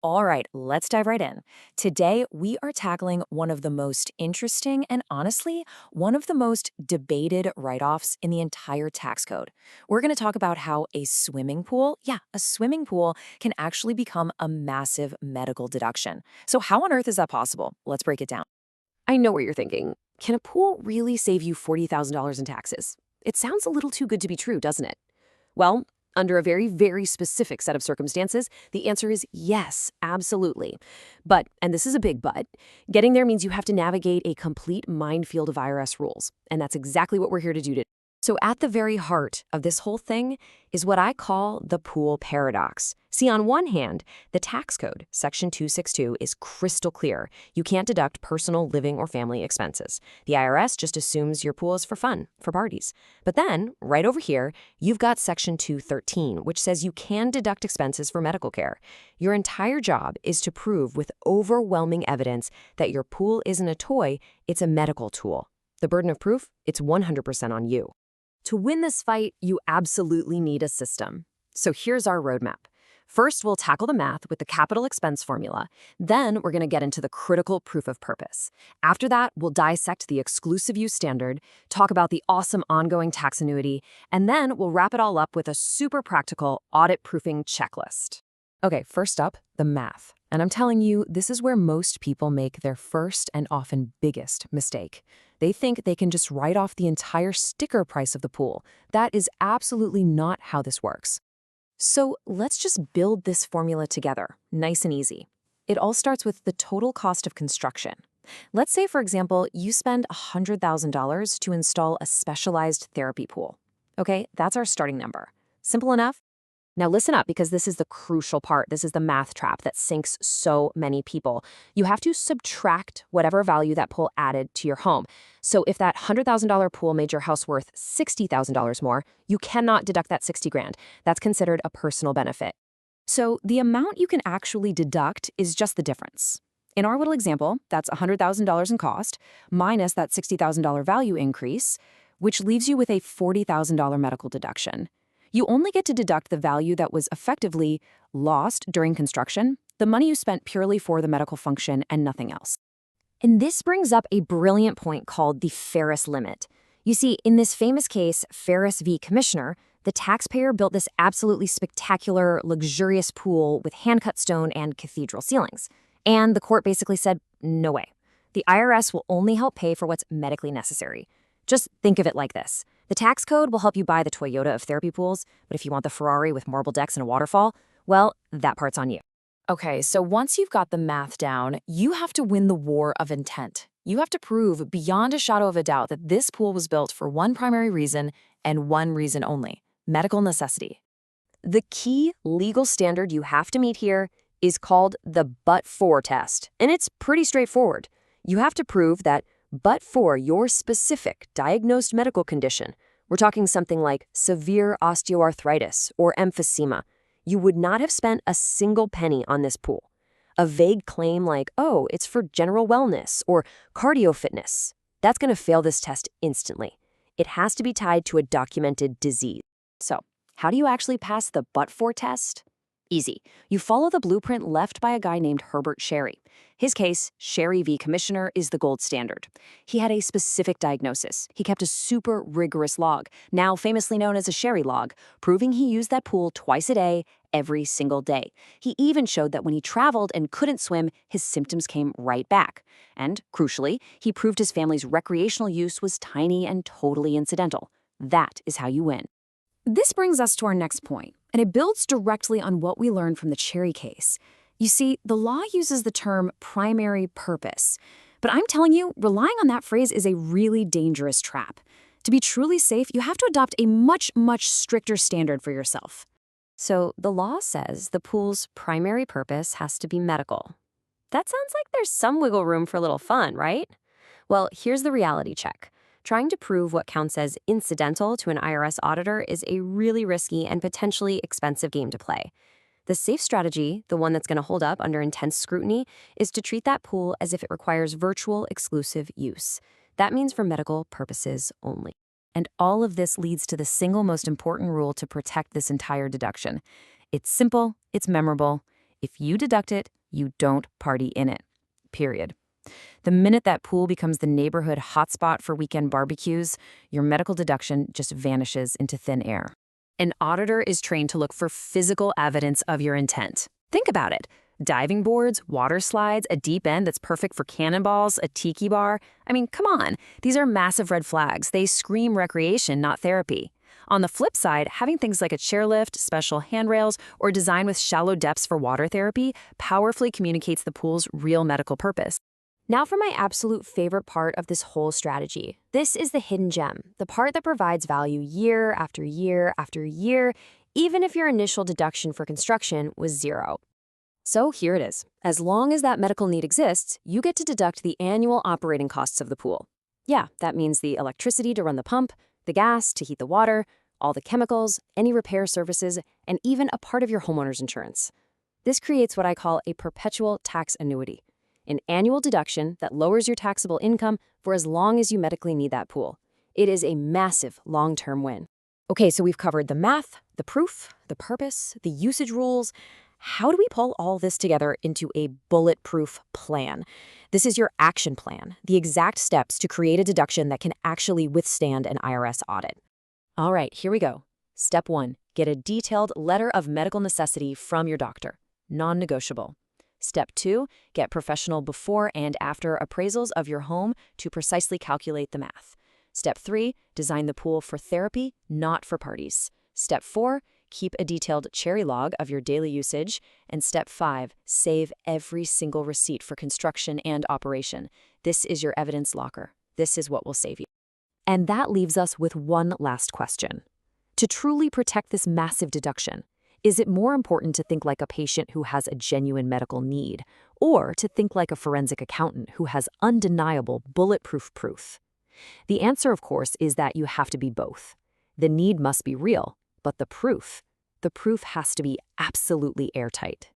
All right, let's dive right in. Today, we are tackling one of the most interesting and honestly, one of the most debated write offs in the entire tax code. We're going to talk about how a swimming pool, a swimming pool can actually become a massive medical deduction. So, how on earth is that possible? Let's break it down. I know what you're thinking. Can a pool really save you $40,000 in taxes? It sounds a little too good to be true, doesn't it? Well, under a very, very specific set of circumstances, the answer is yes, absolutely. But, and this is a big but, getting there means you have to navigate a complete minefield of IRS rules. And that's exactly what we're here to do today. So at the very heart of this whole thing is what I call the pool paradox. See, on one hand, the tax code, Section 262, is crystal clear. You can't deduct personal, living, or family expenses. The IRS just assumes your pool is for fun, for parties. But then, right over here, you've got Section 213, which says you can deduct expenses for medical care. Your entire job is to prove with overwhelming evidence that your pool isn't a toy, it's a medical tool. The burden of proof, it's 100% on you. To win this fight, you absolutely need a system. So here's our roadmap. First, we'll tackle the math with the capital expense formula. Then we're going to get into the critical proof of purpose. After that, we'll dissect the exclusive use standard, talk about the awesome ongoing tax annuity, and then we'll wrap it all up with a super practical audit proofing checklist. Okay, first up, the math. And I'm telling you, this is where most people make their first and often biggest mistake. They think they can just write off the entire sticker price of the pool. That is absolutely not how this works. So let's just build this formula together, nice and easy. It all starts with the total cost of construction. Let's say, for example, you spend $100,000 to install a specialized therapy pool. Okay, that's our starting number. Simple enough? Now listen up, because this is the crucial part. This is the math trap that sinks so many people. You have to subtract whatever value that pool added to your home. So if that $100,000 pool made your house worth $60,000 more, you cannot deduct that 60 grand. That's considered a personal benefit. So the amount you can actually deduct is just the difference. In our little example, that's $100,000 in cost minus that $60,000 value increase, which leaves you with a $40,000 medical deduction. You only get to deduct the value that was effectively lost during construction, the money you spent purely for the medical function and nothing else. And this brings up a brilliant point called the Ferris Limit. You see, in this famous case, Ferris v. Commissioner, the taxpayer built this absolutely spectacular, luxurious pool with hand-cut stone and cathedral ceilings. And the court basically said, no way. The IRS will only help pay for what's medically necessary. Just think of it like this. The tax code will help you buy the Toyota of therapy pools, but if you want the Ferrari with marble decks and a waterfall, well, that part's on you. Okay, so once you've got the math down, you have to win the war of intent. You have to prove beyond a shadow of a doubt that this pool was built for one primary reason and one reason only: medical necessity. The key legal standard you have to meet here is called the but-for test, and it's pretty straightforward. You have to prove that but for your specific diagnosed medical condition, we're talking something like severe osteoarthritis or emphysema, you would not have spent a single penny on this pool. A vague claim like, oh, it's for general wellness or cardio fitness, that's going to fail this test instantly. It has to be tied to a documented disease. So, how do you actually pass the but-for test? Easy. You follow the blueprint left by a guy named Herbert Sherry. His case, Sherry v. Commissioner, is the gold standard. He had a specific diagnosis. He kept a super rigorous log, now famously known as a Sherry log, proving he used that pool twice a day, every single day. He even showed that when he traveled and couldn't swim, his symptoms came right back. And, crucially, he proved his family's recreational use was tiny and totally incidental. That is how you win. This brings us to our next point, and it builds directly on what we learned from the Cherry case. You see, the law uses the term primary purpose, but I'm telling you, relying on that phrase is a really dangerous trap. To be truly safe, you have to adopt a much, much stricter standard for yourself. So the law says the pool's primary purpose has to be medical. That sounds like there's some wiggle room for a little fun, right? Well, here's the reality check. Trying to prove what counts as incidental to an IRS auditor is a really risky and potentially expensive game to play. The safe strategy, the one that's going to hold up under intense scrutiny, is to treat that pool as if it requires virtual exclusive use. That means for medical purposes only. And all of this leads to the single most important rule to protect this entire deduction. It's simple, it's memorable, If you deduct it, you don't party in it. Period. The minute that pool becomes the neighborhood hotspot for weekend barbecues, your medical deduction just vanishes into thin air. An auditor is trained to look for physical evidence of your intent. Think about it. Diving boards, water slides, a deep end that's perfect for cannonballs, a tiki bar. I mean, come on. These are massive red flags. They scream recreation, not therapy. On the flip side, having things like a chairlift, special handrails, or design with shallow depths for water therapy powerfully communicates the pool's real medical purpose. Now for my absolute favorite part of this whole strategy. This is the hidden gem, the part that provides value year after year after year, even if your initial deduction for construction was zero. So here it is. As long as that medical need exists, you get to deduct the annual operating costs of the pool. Yeah, that means the electricity to run the pump, the gas to heat the water, all the chemicals, any repair services, and even a part of your homeowner's insurance. This creates what I call a perpetual tax annuity, an annual deduction that lowers your taxable income for as long as you medically need that pool. It is a massive long-term win. Okay, so we've covered the math, the proof, the purpose, the usage rules. How do we pull all this together into a bulletproof plan? This is your action plan, the exact steps to create a deduction that can actually withstand an IRS audit. All right, here we go. Step 1, get a detailed letter of medical necessity from your doctor, non-negotiable. Step 2, get professional before and after appraisals of your home to precisely calculate the math. Step 3, design the pool for therapy, not for parties. Step 4, keep a detailed cherry log of your daily usage. And step 5, save every single receipt for construction and operation. This is your evidence locker. This is what will save you. And that leaves us with one last question. To truly protect this massive deduction, is it more important to think like a patient who has a genuine medical need, or to think like a forensic accountant who has undeniable bulletproof proof? The answer, of course, is that you have to be both. The need must be real, but the proof has to be absolutely airtight.